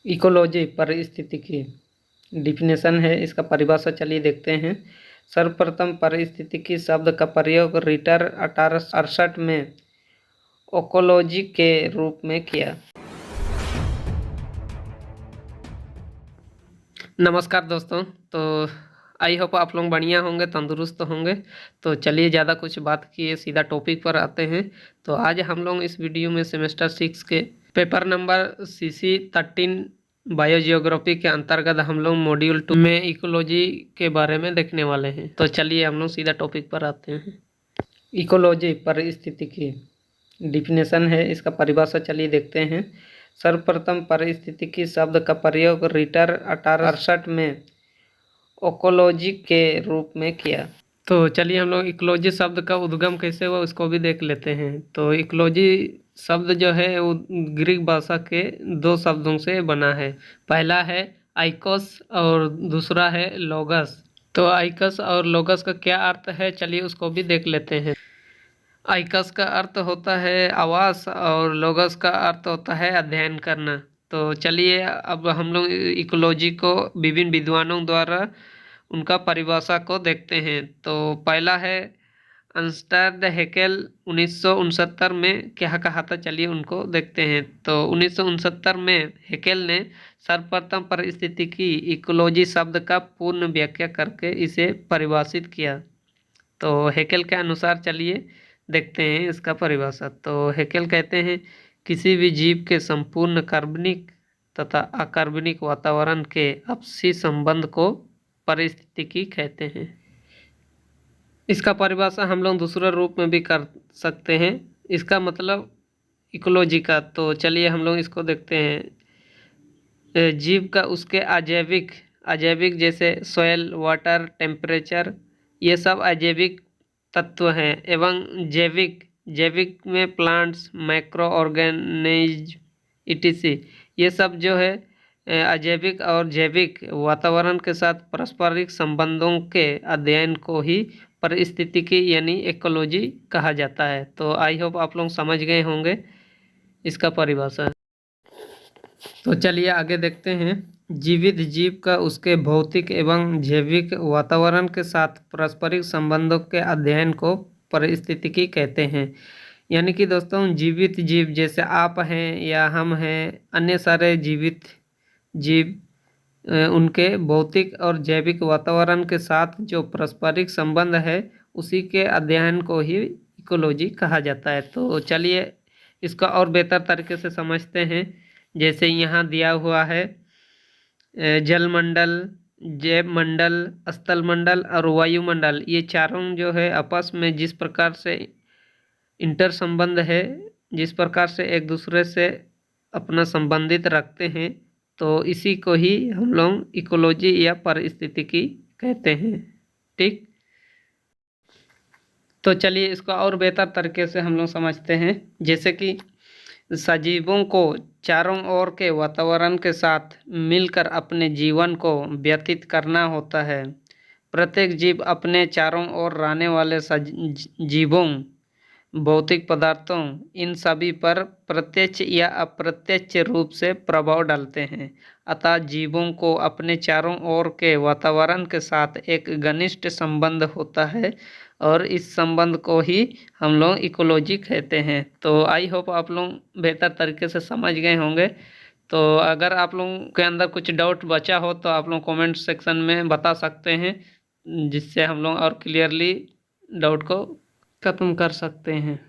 Ecology पारिस्थितिकी definition है, इसका परिभाषा चलिए देखते हैं। सर्वप्रथम पारिस्थितिकी शब्द का प्रयोग रिटर 1868 में इकोलॉजी के रूप में किया। नमस्कार दोस्तों, तो आई होप आप लोग बढ़िया होंगे, तंदुरुस्त होंगे। तो चलिए ज़्यादा कुछ बात किए सीधा टॉपिक पर आते हैं। तो आज हम लोग इस वीडियो में सेमेस्टर 6 के पेपर नंबर CC 13 बायोजियोग्राफी के अंतर्गत हम लोग मॉड्यूल 2 में इकोलॉजी के बारे में देखने वाले हैं। तो चलिए हम लोग सीधा टॉपिक पर आते हैं। इकोलॉजी पारिस्थितिकी डिफिनेशन है, इसका परिभाषा चलिए देखते हैं। सर्वप्रथम पारिस्थितिकी शब्द का प्रयोग रिटर 1868 में इकोलॉजी के रूप में किया। तो चलिए हम लोग इकोलॉजी शब्द का उद्गम कैसे हुआ उसको भी देख लेते हैं। तो इकोलॉजी शब्द जो है वो ग्रीक भाषा के दो शब्दों से बना है। पहला है आइकोस और दूसरा है लोगस। तो आइकस और लोगस का क्या अर्थ है, चलिए उसको भी देख लेते हैं। आइकस का अर्थ होता है आवास और लोगस का अर्थ होता है अध्ययन करना। तो चलिए अब हम लोग इकोलॉजी को विभिन्न विद्वानों द्वारा उनका परिभाषा को देखते हैं। तो पहला है अंस्टर्ड हैकेल 1969 में क्या कहा था, चलिए उनको देखते हैं। तो 1969 में हैकेल ने सर्वप्रथम पारिस्थितिकी इकोलॉजी शब्द का पूर्ण व्याख्या करके इसे परिभाषित किया। तो हैकेल के अनुसार चलिए देखते हैं इसका परिभाषा। तो हैकेल कहते हैं किसी भी जीव के संपूर्ण कार्बनिक तथा अकार्बनिक वातावरण के आपसी संबंध को पारिस्थितिकी कहते हैं। इसका परिभाषा हम लोग दूसरे रूप में भी कर सकते हैं, इसका मतलब इकोलॉजी का। तो चलिए हम लोग इसको देखते हैं। जीव का उसके अजैविक जैसे सॉइल, वाटर, टेम्परेचर, ये सब अजैविक तत्व हैं। एवं जैविक में प्लांट्स, माइक्रो ऑर्गेनिज्म etc, ये सब जो है अजैविक और जैविक वातावरण के साथ पारस्परिक संबंधों के अध्ययन को ही पारिस्थितिकी यानी इकोलॉजी कहा जाता है। तो आई होप आप लोग समझ गए होंगे इसका परिभाषा। तो चलिए आगे देखते हैं। जीवित जीव का उसके भौतिक एवं जैविक वातावरण के साथ पारस्परिक संबंधों के अध्ययन को पारिस्थितिकी कहते हैं। यानी कि दोस्तों जीवित जीव जैसे आप हैं या हम हैं, अन्य सारे जीवित जीव उनके भौतिक और जैविक वातावरण के साथ जो पारस्परिक संबंध है उसी के अध्ययन को ही इकोलॉजी कहा जाता है। तो चलिए इसका और बेहतर तरीके से समझते हैं। जैसे यहाँ दिया हुआ है जलमंडल, जैव मंडल, स्थल मंडल और वायुमंडल, ये चारों जो है आपस में जिस प्रकार से इंटर संबंध है, जिस प्रकार से एक दूसरे से अपना संबंधित रखते हैं, तो इसी को ही हम लोग इकोलॉजी या पारिस्थितिकी कहते हैं। ठीक, तो चलिए इसको और बेहतर तरीके से हम लोग समझते हैं। जैसे कि सजीवों को चारों ओर के वातावरण के साथ मिलकर अपने जीवन को व्यतीत करना होता है। प्रत्येक जीव अपने चारों ओर रहने वाले जीवों, भौतिक पदार्थों, इन सभी पर प्रत्यक्ष या अप्रत्यक्ष रूप से प्रभाव डालते हैं। अतः जीवों को अपने चारों ओर के वातावरण के साथ एक घनिष्ठ संबंध होता है और इस संबंध को ही हम लोग इकोलॉजी कहते हैं। तो आई होप आप लोग बेहतर तरीके से समझ गए होंगे। तो अगर आप लोगों के अंदर कुछ डाउट बचा हो तो आप लोग कमेंट सेक्शन में बता सकते हैं, जिससे हम लोग और क्लियरली डाउट को खत्म कर सकते हैं।